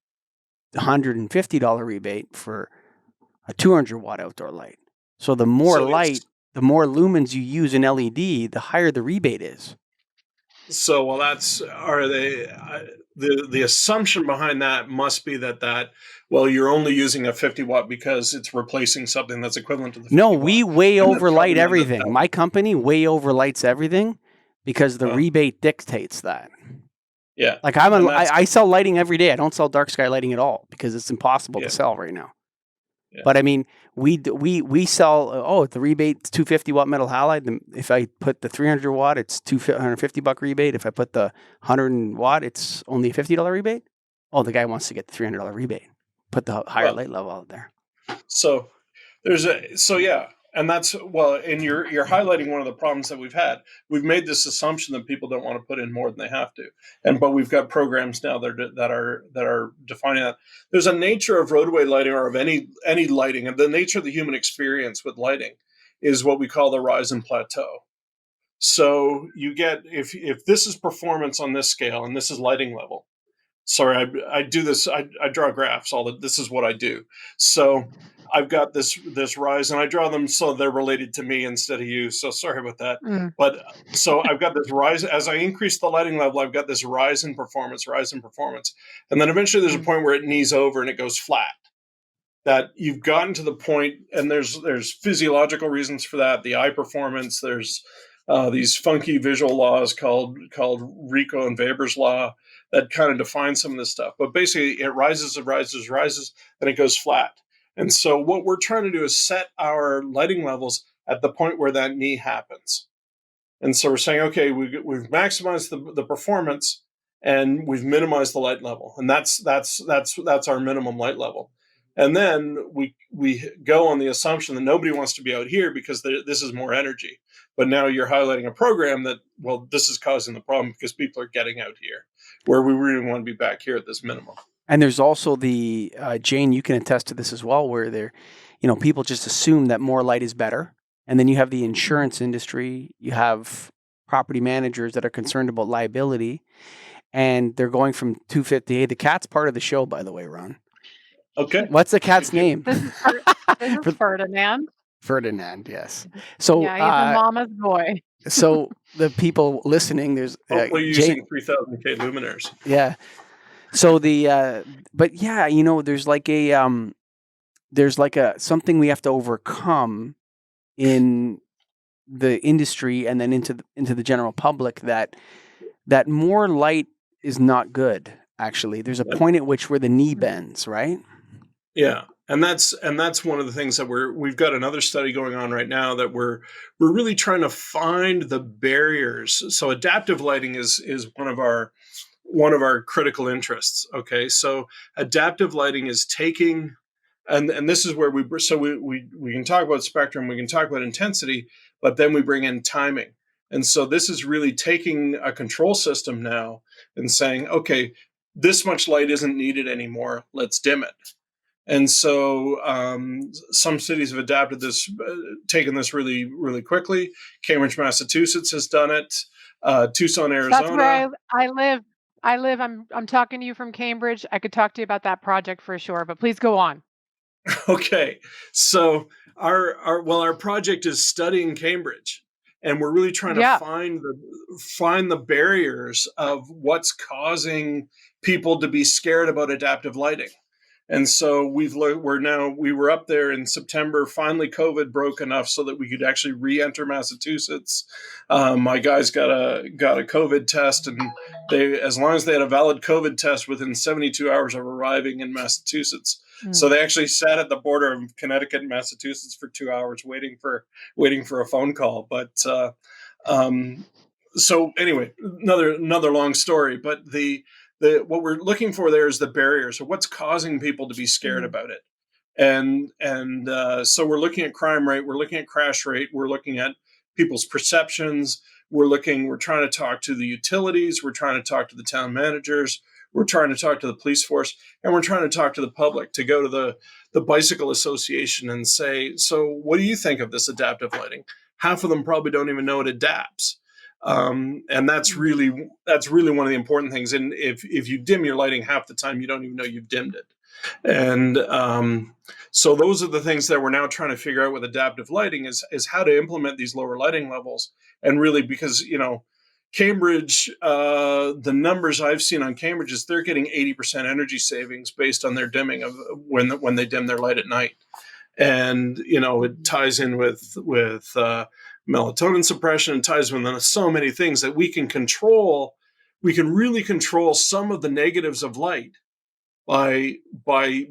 $150 rebate for a 200 watt outdoor light. So the more the more lumens you use in LED, the higher the rebate is. So, well, the assumption behind that must be that you're only using a 50 watt because it's replacing something that's equivalent to the 50 No, watt. we way overlight everything. My company way overlights everything because the rebate dictates that. Yeah. Like I sell lighting every day. I don't sell dark sky lighting at all because it's impossible to sell right now. Yeah. But I mean, we sell, the rebate's 250 watt metal halide. If I put the 300 watt, it's $150 rebate. If I put the 100 watt, it's only a $50 rebate. Oh, the guy wants to get the $300 rebate. Put the higher light level out there. So and that's, and you're highlighting one of the problems that we've had. We've made this assumption that people don't want to put in more than they have to, but we've got programs now that are defining that. There's a nature of roadway lighting or of any lighting, and the nature of the human experience with lighting is what we call the rise and plateau. So you get, if this is performance on this scale and this is lighting level. Sorry, I do this. I draw graphs. This is what I do. So I've got this rise, and I draw them so they're related to me instead of you. So sorry about that. Mm. But so I've got this rise as I increase the lighting level. I've got this rise in performance, and then eventually there's a point where it knees over and it goes flat. That you've gotten to the point, and there's physiological reasons for that. The eye performance. There's these funky visual laws called Rico and Weber's law that kind of define some of this stuff. But basically, it rises, and it goes flat. And so what we're trying to do is set our lighting levels at the point where that knee happens. And so we're saying, okay, we've maximized the performance and we've minimized the light level. And that's our minimum light level. And then we go on the assumption that nobody wants to be out here because this is more energy. But now you're highlighting a program that, this is causing the problem because people are getting out here where we really want to be back here at this minimum. And there's also the, Jane, you can attest to this as well, where people just assume that more light is better. And then you have the insurance industry, you have property managers that are concerned about liability, and they're going from 250. Hey, the cat's part of the show, by the way, Ron. Okay. What's the cat's name? This is Ferdinand. Ferdinand, yes. So yeah, he's a mama's boy. So the people listening, there's hopefully using 3000K luminaires. Yeah. So but yeah, there's like a something we have to overcome in the industry and then into the general public that more light is not good. Actually, there's a point at which where the knee bends, right? Yeah. And that's one of the things that we've got another study going on right now that we're really trying to find the barriers. So adaptive lighting is one of our critical interests. Okay, so adaptive lighting is taking, and this is where we can talk about spectrum, we can talk about intensity, but then we bring in timing. And so this is really taking a control system now and saying, okay, this much light isn't needed anymore, let's dim it. And so some cities have adapted this, taken this really, really quickly. Cambridge, Massachusetts has done it. Tucson, Arizona. That's where I live. I'm talking to you from Cambridge. I could talk to you about that project for sure, but please go on. Okay, so our project is studying Cambridge, and we're really trying to find the barriers of what's causing people to be scared about adaptive lighting. And so we were up there in September. Finally, COVID broke enough so that we could actually re-enter Massachusetts. My guys got a COVID test, and as long as they had a valid COVID test within 72 hours of arriving in Massachusetts. So they actually sat at the border of Connecticut and Massachusetts for 2 hours waiting for a phone call. But so anyway, another long story. But what we're looking for there is the barrier. So what's causing people to be scared about it? And so we're looking at crime rate, we're looking at crash rate, we're looking at people's perceptions, we're trying to talk to the utilities, we're trying to talk to the town managers, we're trying to talk to the police force, and we're trying to talk to the public, to go to the bicycle association and say, so what do you think of this adaptive lighting? Half of them probably don't even know it adapts. And that's really one of the important things. And if you dim your lighting half the time, you don't even know you've dimmed it. And so those are the things that we're now trying to figure out with adaptive lighting is how to implement these lower lighting levels. And really, because Cambridge, the numbers I've seen on Cambridge is they're getting 80% energy savings based on their dimming of when they dim their light at night. And it ties in with melatonin suppression, and ties with so many things that we can control. We can really control some of the negatives of light by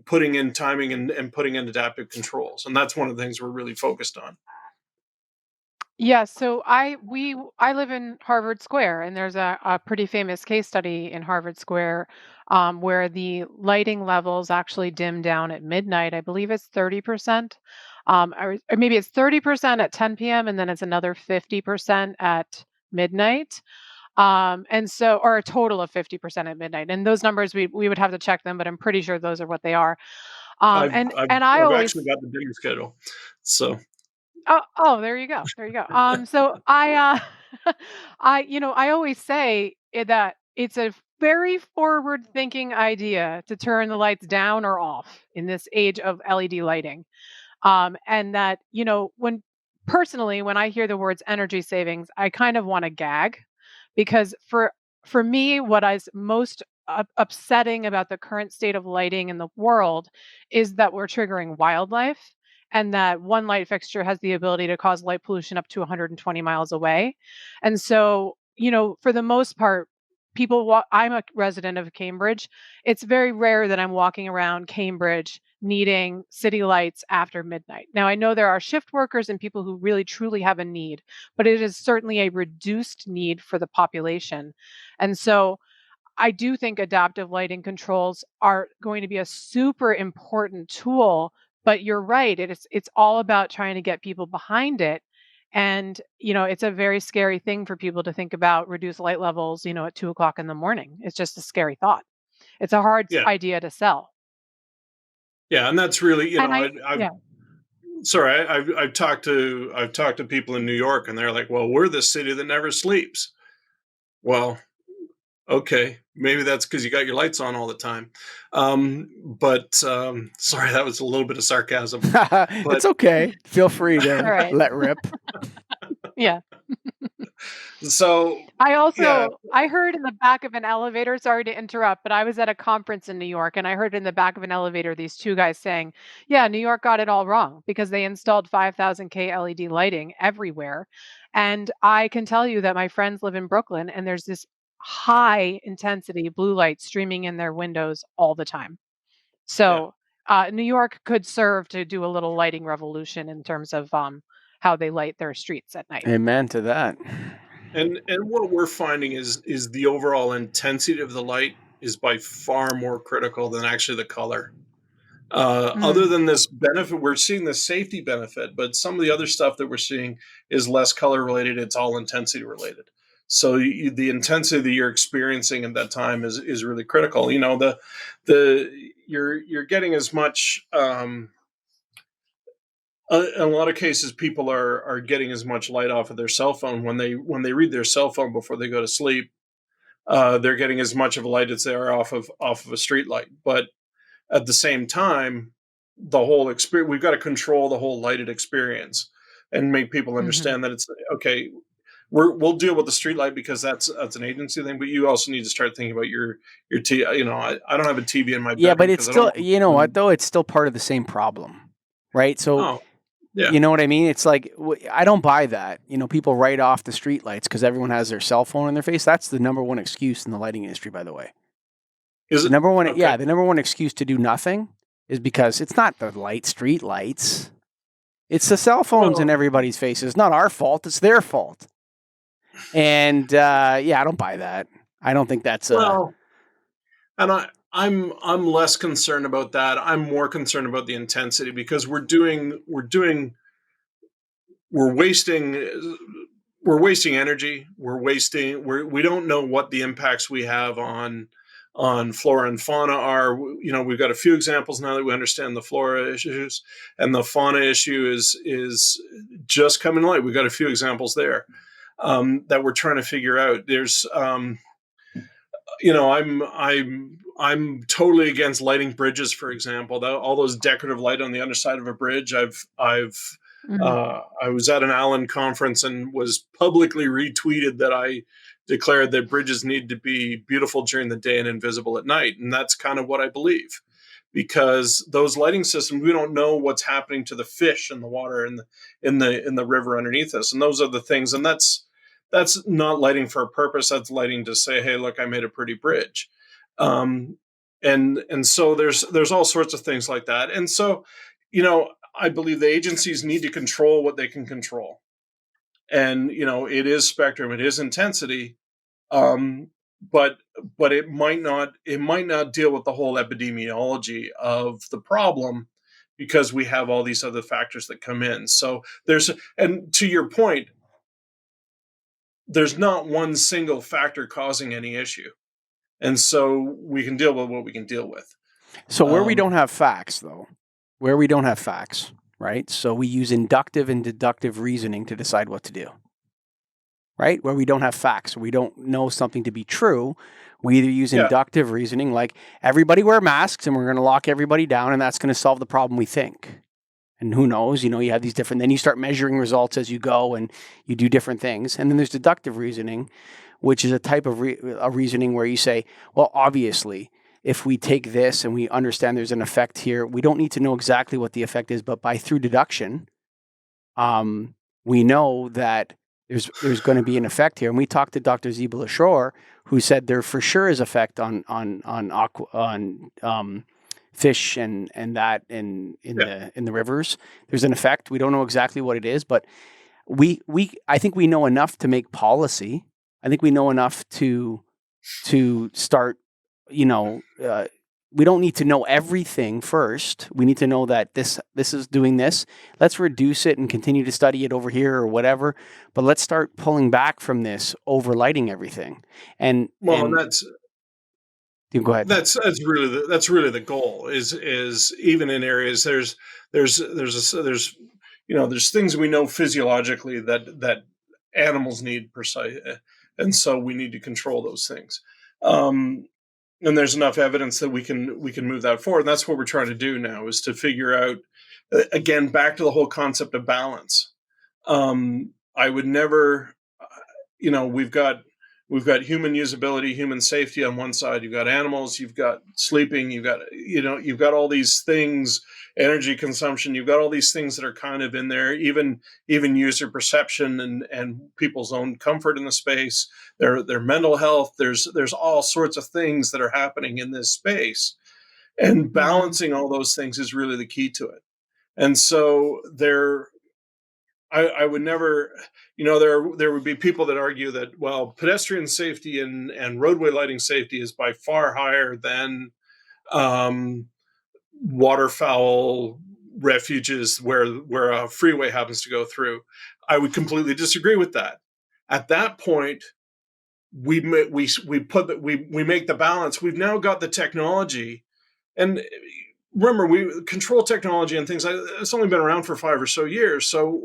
putting in timing and putting in adaptive controls. And that's one of the things we're really focused on. Yeah, so I live in Harvard Square, and there's a pretty famous case study in Harvard Square where the lighting levels actually dim down at midnight. I believe it's 30%, or maybe it's 30% at 10 p.m. and then it's another 50% at midnight. And so, or a total of 50% at midnight. And those numbers we would have to check them, but I'm pretty sure those are what they are. I've I always actually got the dimming schedule, so. Oh, there you go. There you go. So I always say that it's a very forward-thinking idea to turn the lights down or off in this age of LED lighting. And that, when I hear the words energy savings, I kind of want to gag, because for me, what is most upsetting about the current state of lighting in the world is that we're triggering wildlife, and that one light fixture has the ability to cause light pollution up to 120 miles away. And so, for the most part, people walk. I'm a resident of Cambridge. It's very rare that I'm walking around Cambridge needing city lights after midnight. Now, I know there are shift workers and people who really truly have a need, but it is certainly a reduced need for the population. And so I do think adaptive lighting controls are going to be a super important tool, but you're right. It's all about trying to get people behind it. And, it's a very scary thing for people to think about reduced light levels, at 2 o'clock in the morning. It's just a scary thought. It's a hard idea to sell. Yeah, and that's really, yeah. Sorry, I've talked to people in New York, and they're like, "Well, we're the city that never sleeps." Well, okay, maybe that's because you got your lights on all the time. But sorry, that was a little bit of sarcasm. It's okay. Feel free to let rip. Yeah. So I heard in the back of an elevator, sorry to interrupt, but I was at a conference in New York, and I heard in the back of an elevator these two guys saying, yeah, New York got it all wrong because they installed 5,000K LED lighting everywhere. And I can tell you that my friends live in Brooklyn, and there's this high intensity blue light streaming in their windows all the time. So New York could serve to do a little lighting revolution in terms of how they light their streets at night. Amen to that. And what we're finding is the overall intensity of the light is by far more critical than actually the color. Other Mm. than this benefit, we're seeing the safety benefit, but some of the other stuff that we're seeing is less color related. It's all intensity related. So the intensity that you're experiencing at that time is really critical. You know, you're getting as much. In a lot of cases, people are getting as much light off of their cell phone when they read their cell phone before they go to sleep. They're getting as much of a light as they are off of a street light, but at the same time, the whole experience, we've got to control the whole lighted experience and make people Hmm. understand that it's okay. We'll deal with the street light because that's an agency thing, but you also need to start thinking about your t. You know, I don't have a TV in my Yeah, but bedroom it's because I don't still, want. you know what though, it's still part of the same problem, right? So Oh, yeah. you know what I mean? It's like I don't buy that. You know, people write off the streetlights because everyone has their cell phone in their face. That's the number one excuse in the lighting industry, by the way. Is The it number one, okay? yeah, the number one excuse to do nothing is because it's not the street lights. It's the cell phones in Well, everybody's faces. It's not our fault. It's their fault. And yeah, I don't buy that. I don't think that's a. well, and I'm less concerned about that. I'm more concerned about the intensity because we're wasting we're wasting energy. We don't know what the impacts we have on flora and fauna are. You know, we've got a few examples now that we understand the flora issues, and the fauna issue is just coming to light. We've got a few examples there that we're trying to figure out. There's you know, I'm totally against lighting bridges, for example. All those decorative light on the underside of a bridge. Hmm. I was at an Allen conference and was publicly retweeted that I declared that bridges need to be beautiful during the day and invisible at night, and that's kind of what I believe. Because those lighting systems, we don't know what's happening to the fish in the water in the river underneath us, and those are the things. And that's not lighting for a purpose. That's lighting to say, "Hey, look, I made a pretty bridge," um, and so there's all sorts of things like that. And so, you know, I believe the agencies need to control what they can control, and you know, it is spectrum, it is intensity, um, but it might not deal with the whole epidemiology of the problem because we have all these other factors that come in. So and to your point, there's not one single factor causing any issue. And so we can deal with what we can deal with. So where we Um, don't have facts, though, where we don't have facts, right? So we use inductive and deductive reasoning to decide what to do, right? Where we don't have facts, we don't know something to be true. We either use yeah, inductive reasoning, like everybody wear masks and we're going to lock everybody down, and that's going to solve the problem we think. And who knows, you know, you have these different, then you start measuring results as you go and you do different things. And then there's deductive reasoning, which is a type of a reasoning where you say, well, obviously, if we take this and we understand there's an effect here, we don't need to know exactly what the effect is, but through deduction, we know that there's going to be an effect here. And we talked to Dr. Zebul Ashore, who said there for sure is effect on fish and that in yeah. the rivers. There's an effect. We don't know exactly what it is, but I think we know enough to make policy. I think we know enough to start. You know, we don't need to know everything first. We need to know that this is doing this. Let's reduce it and continue to study it over here or whatever. But let's start pulling back from this overlighting everything. Well, and And you go ahead. that's really the goal is even in areas there's there's things we know physiologically that animals need per se, and so we need to control those things. Um, and there's enough evidence that we can move that forward. And that's what we're trying to do now is to figure out again back to the whole concept of balance. I would never, we've got human usability, human safety on one side. You've got animals, you've got sleeping, you've got all these things, energy consumption. You've got all these things that are kind of in there, even user perception and people's own comfort in the space, their mental health. There's all sorts of things that are happening in this space, and Hmm. balancing all those things is really the key to it. And so I would never, there would be people that argue that, well, pedestrian safety and roadway lighting safety is by far higher than waterfowl refuges where a freeway happens to go through. I would completely disagree with that. At that point, we make the balance. We've now got the technology, and remember, we control technology and things like it's only been around for 5 or so years, so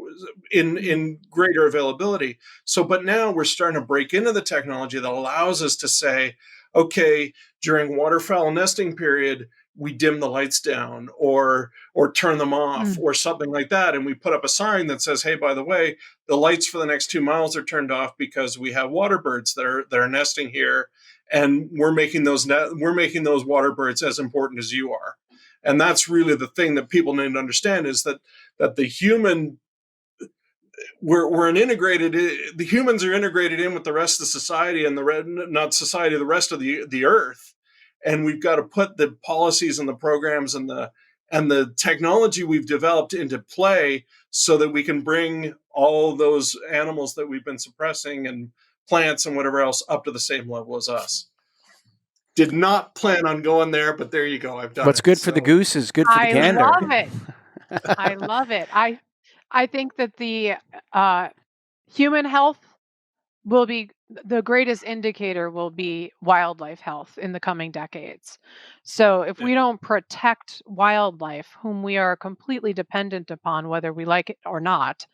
in greater availability. So, but now we're starting to break into the technology that allows us to say, okay, during waterfowl nesting period, we dim the lights down or turn them off or something like that, and we put up a sign that says, hey, by the way, the lights for the next 2 miles are turned off because we have water birds that are nesting here, and we're making those water birds as important as you are. And that's really the thing that people need to understand, is that the human, the humans are integrated in with the rest of society and the rest of the earth. And we've got to put the policies and the programs and the technology we've developed into play so that we can bring all those animals that we've been suppressing and plants and whatever else up to the same level as us. Did not plan on going there, but there you go. I've done it. What's good for the goose is good for the gander. I love it. I love it. I think that the human health will be the greatest indicator will be wildlife health in the coming decades. So if we don't protect wildlife, whom we are completely dependent upon, whether we like it or not,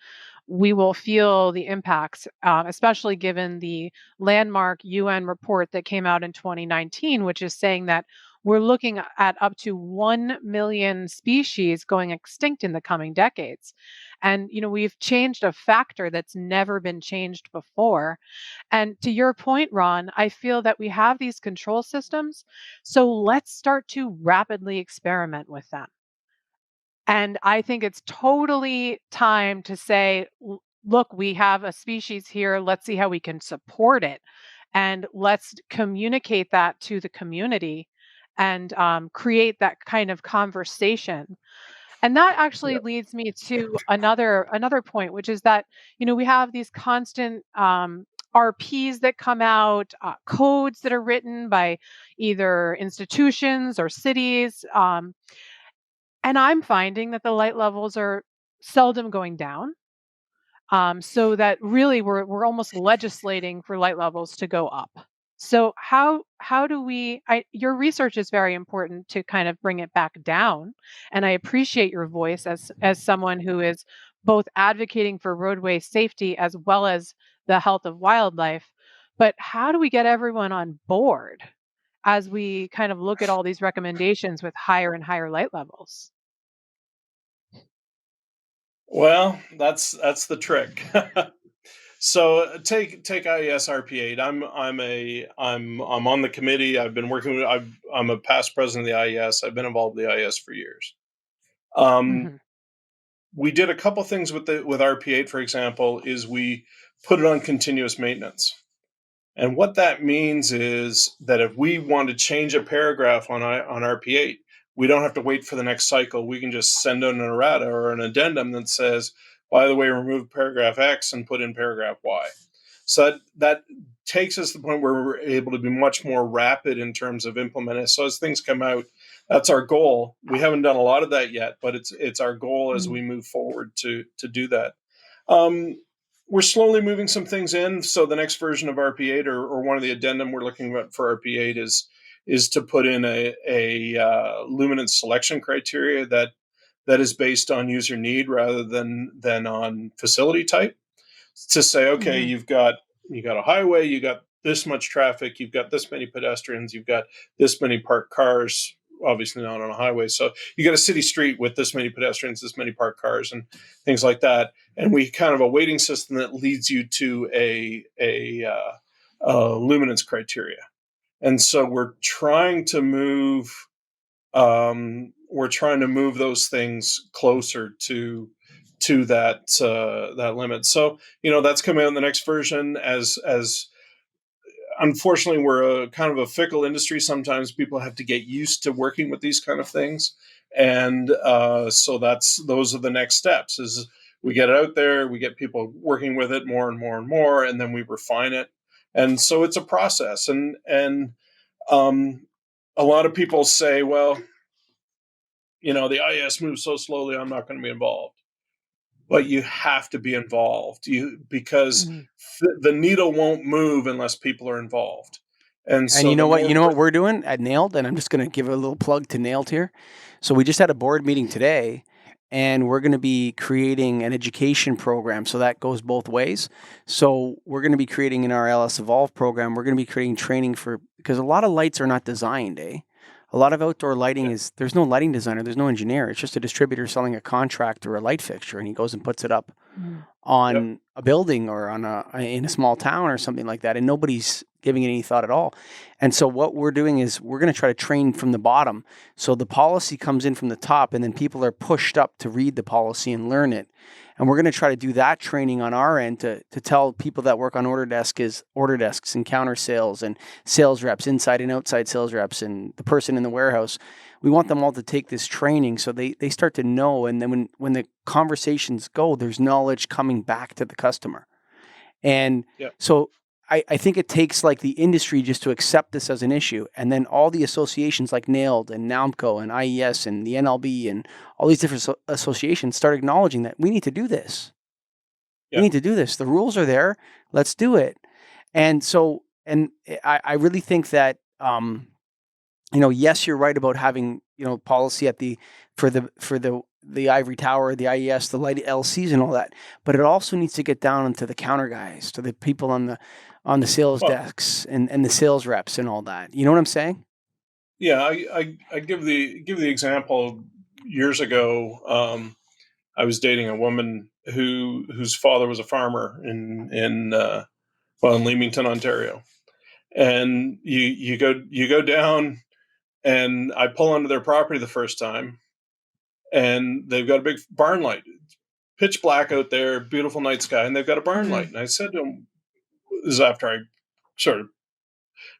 we will feel the impacts, especially given the landmark UN report that came out in 2019, which is saying that we're looking at up to 1 million species going extinct in the coming decades. And, we've changed a factor that's never been changed before. And to your point, Ron, I feel that we have these control systems. So let's start to rapidly experiment with them. And I think it's totally time to say, look, we have a species here. Let's see how we can support it. And let's communicate that to the community and create that kind of conversation. And that actually leads me to another point, which is that, we have these constant RPs that come out, codes that are written by either institutions or cities. And I'm finding that the light levels are seldom going down. So that really we're almost legislating for light levels to go up. So how do we? Your research is very important to kind of bring it back down, and I appreciate your voice as someone who is both advocating for roadway safety as well as the health of wildlife. But how do we get everyone on board as we kind of look at all these recommendations with higher and higher light levels? Well, that's the trick. So take IES RP8. I'm on the committee. I've been working with. I'm a past president of the IES. I've been involved with the IES for years. We did a couple things with RP8. For example, is we put it on continuous maintenance, and what that means is that if we want to change a paragraph on RP8, we don't have to wait for the next cycle. We can just send in an errata or an addendum that says, by the way, remove paragraph X and put in paragraph Y. So that takes us to the point where we're able to be much more rapid in terms of implementing. So as things come out, that's our goal. We haven't done a lot of that yet, but it's our goal as we move forward to do that. We're slowly moving some things in. So the next version of RP8 or one of the addendum we're looking at for RP8 is to put in a luminance selection criteria that is based on user need rather than on facility type. To say, okay, you've got a highway, you got this much traffic, you've got this many pedestrians, you've got this many parked cars, obviously not on a highway. So you got a city street with this many pedestrians, this many parked cars, and things like that. And we kind of a weighting system that leads you to a luminance criteria. And so we're trying to move those things closer to that limit. So that's coming out in the next version. As unfortunately, we're a kind of a fickle industry. Sometimes people have to get used to working with these kind of things, and so those are the next steps. Is we get it out there, we get people working with it more and more and more, and then we refine it. And so it's a process. And a lot of people say, well, the IES moves so slowly, I'm not going to be involved. But you have to be involved because the needle won't move unless people are involved. And so you know what we're doing at Nailed, and I'm just going to give a little plug to Nailed here. So we just had a board meeting today, and we're going to be creating an education program. So that goes both ways. So we're going to be creating in our LS Evolve program, we're going to be creating training because a lot of lights are not designed, A lot of outdoor lighting there's no lighting designer, there's no engineer. It's just a distributor selling a contractor a light fixture, and he goes and puts it up on a building or in a small town or something like that, and nobody's giving it any thought at all. And so what we're doing is we're going to try to train from the bottom. So the policy comes in from the top, and then people are pushed up to read the policy and learn it. And we're going to try to do that training on our end to tell people that work on order desks and counter sales and sales reps, inside and outside sales reps, and the person in the warehouse. We want them all to take this training so they start to know. And then when the conversations go, there's knowledge coming back to the customer. And so I think it takes like the industry just to accept this as an issue. And then all the associations like NAILD and NAMCO and IES and the NLB and all these different associations start acknowledging that we need to do this. We need to do this. The rules are there. Let's do it. And so, I really think that, yes, you're right about having, policy for the ivory tower, the IES, the light LCs and all that, but it also needs to get down into the counter guys, to the people on the sales desks and the sales reps and all that. You know what I'm saying? Yeah, I give the example. Years ago, I was dating a woman whose father was a farmer in Leamington, Ontario, and you go down, and I pull onto their property the first time, and they've got a big barn light, pitch black out there, beautiful night sky, and they've got a barn light. And I said to him, this is after I sort of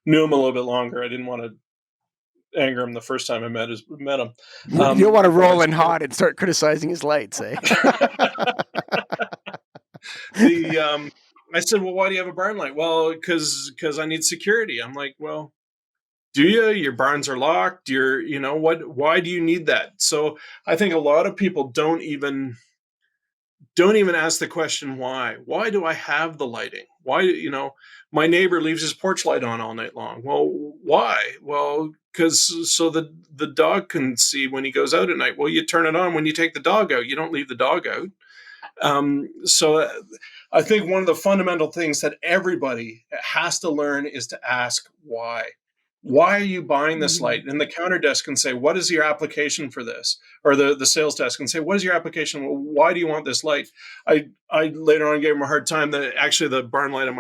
knew him a little bit longer. I didn't want to anger him the first time I met him. You don't want to roll in hot and start criticizing his lights, eh? I said, well, why do you have a barn light? Well, because I need security. I'm like, well, do you? Your barns are locked. Why do you need that? So I think a lot of people don't even ask the question, why? Why do I have the lighting? Why, my neighbor leaves his porch light on all night long. Well, why? Well, because so the dog can see when he goes out at night. Well, you turn it on when you take the dog out. You don't leave the dog out. So I think one of the fundamental things that everybody has to learn is to ask why. Why are you buying this light? And the counter desk can say, what is your application for this? Or the sales desk can say, what is your application? Well, why do you want this light? I later on gave him a hard time that actually the barn light on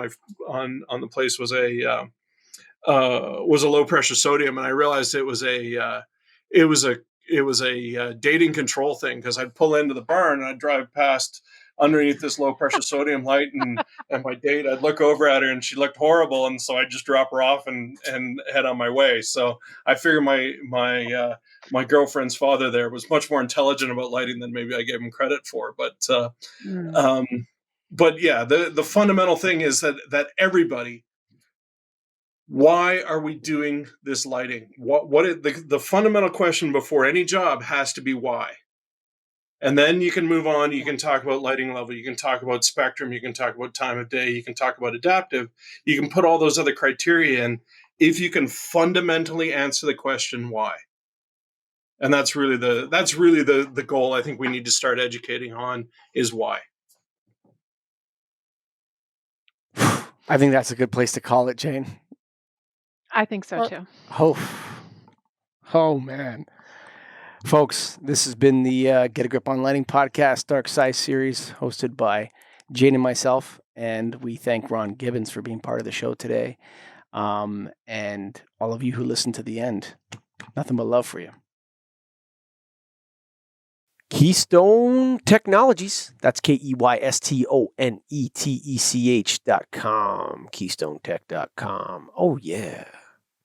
the place was a low pressure sodium. And I realized it was a dating control thing, because I'd pull into the barn and I'd drive past underneath this low pressure sodium light, and my date, I'd look over at her and she looked horrible, and so I'd just drop her off and head on my way. So I figure my girlfriend's father there was much more intelligent about lighting than maybe I gave him credit for. But yeah, the fundamental thing is that everybody, why are we doing this lighting? What is the fundamental question before any job has to be why. And then you can move on. You can talk about lighting level. You can talk about spectrum. You can talk about time of day. You can talk about adaptive. You can put all those other criteria in if you can fundamentally answer the question why. And that's really the goal I think we need to start educating on, is why. I think that's a good place to call it, Jane. I think so too. Oh man. Folks, this has been the Get a Grip on Lighting podcast, Dark Side series, hosted by Jane and myself. And we thank Ron Gibbons for being part of the show today. And all of you who listened to the end, nothing but love for you. Keystone Technologies. That's KEYSTONETECH.com. KeystoneTech.com. Oh, yeah.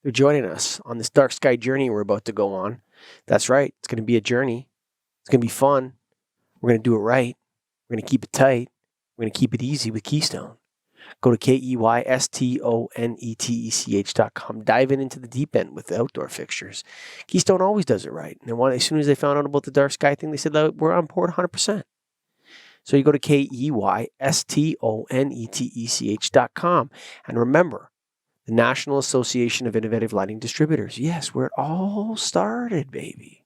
They're joining us on this dark sky journey we're about to go on. That's right. It's going to be a journey. It's going to be fun. We're going to do it right. We're We're going to keep it tight. We're going to keep it easy with Keystone. Go to KEYSTONETECH.com. Dive into the deep end with the outdoor fixtures. Keystone always does it right. And as soon as they found out about the dark sky thing, they said that we're on board 100%. So you go to KEYSTONETECH.com. And remember, the National Association of Innovative Lighting Distributors. Yes, where it all started, baby.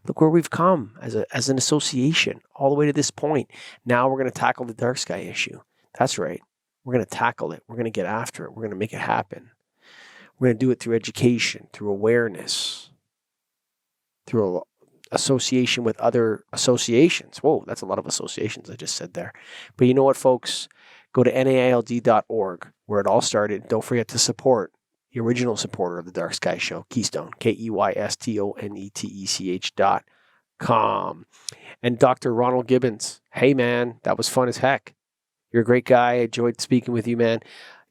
Look where we've come as an association all the way to this point. Now we're going to tackle the dark sky issue. That's right. We're going to tackle it. We're going to get after it. We're going to make it happen. We're going to do it through education, through awareness, through association with other associations. Whoa, that's a lot of associations I just said there. But you know what, folks? Go to NAILD.org, where it all started. Don't forget to support the original supporter of the Dark Sky Show, Keystone, KEYSTONETECH.com. And Dr. Ronald Gibbons. Hey, man, that was fun as heck. You're a great guy. I enjoyed speaking with you, man.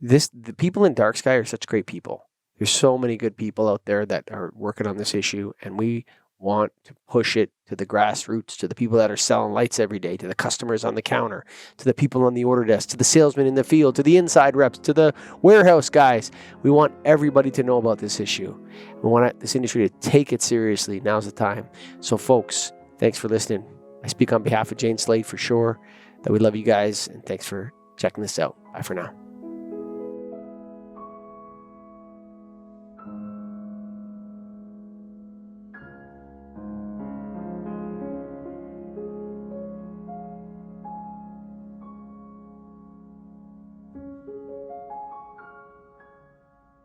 The people in Dark Sky are such great people. There's so many good people out there that are working on this issue, and we want to push it to the grassroots, to the people that are selling lights every day, to the customers on the counter, to the people on the order desk, to the salesmen in the field, to the inside reps, to the warehouse guys. We want everybody to know about this issue. We want this industry to take it seriously. Now's the time. So, folks, thanks for listening. I speak on behalf of Jane Slade for sure that we love you guys, and thanks for checking this out. Bye for now.